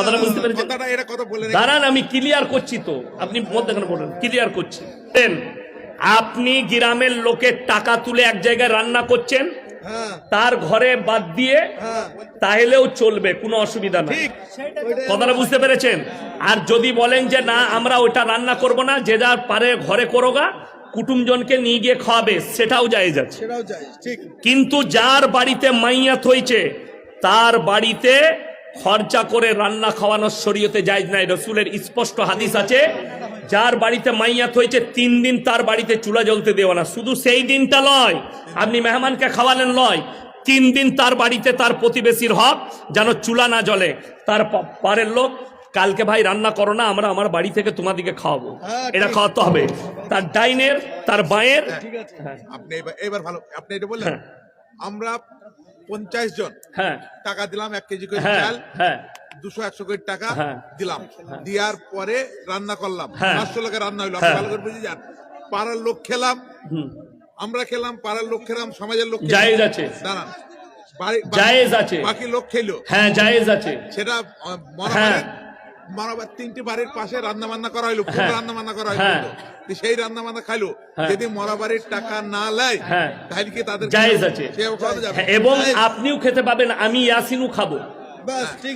কথাটা বুঝতে পেরেছেন? দাঁড়ান, আমি ক্লিয়ার করছি তো, আপনি মধ্যে কেন বলেন? ক্লিয়ার করছি। আপনি গ্রামের লোকের টাকা তুলে এক জায়গায় রান্না করছেন, তার ঘরে বাদ দিয়ে তাহলেও চলবে, কোনো অসুবিধা নেই। কথাটা বুঝতে পেরেছেন? আর যদি বলেন যে না আমরা ওটা রান্না করব না, যে যার পারে ঘরে করোগা, কুটুমজনকে নিয়ে গিয়ে খাওয়াবে, সেটাও জায়েজ আছে। কিন্তু যার বাড়িতে মাইয়াত হয়েছে তার বাড়িতে খরচা করে রান্না খাওয়ানোর শরীয়তে জায়েজ নাই। রাসূলের স্পষ্ট হাদিস আছে, যার বাড়িতে মাইয়াত হয়েছে 3 দিন তার বাড়িতে চুলা জ্বলতে দেওয়া না। শুধু সেই দিনটা নয়, আপনি মেহমানকে খাওয়ালেন নয়, 3 দিন তার বাড়িতে তার প্রতিবেশীর হক যেন চুলা না জ্বলে। তার পারের লোক কালকে ভাই রান্না করো না, আমরা আমার বাড়ি থেকে তোমাদিকে খাওয়াবো, এটা খাওয়াতে হবে। তার ডাইনের, তার বাঁয়ের। আপনি এবার ভালো, আপনি এটা বললেন আমরা 50 জন টাকা দিলাম, 1 কেজি করে চাল, 200-100 কোটি টাকা দিলাম, দেওয়ার পরে রান্না করলাম, 500 লোকের রান্না হইলো, আপনি ভালো করে বুঝে যান। পাড়ার লোক খেলাম, আমরা খেলাম, পাড়ার লোক খেলাম, সমাজের লোক জায়েজ আছে, দাঁড়ান, জায়েজ আছে, বাকি লোক খেলো, হ্যাঁ জায়েজ আছে। সেটা মরাবার 3টি বাড়ির পাশে রান্না বান্না করা হইলো, রান্না বান্না করা হইলো, সেই রান্না বান্না খাইলো, যদি মরাবাড়ির টাকা না লাই তাহলে কি তাদের জায়েজ আছে, এবং আপনিও খেতে পাবেন, আমি ইয়াসিনও খাবো।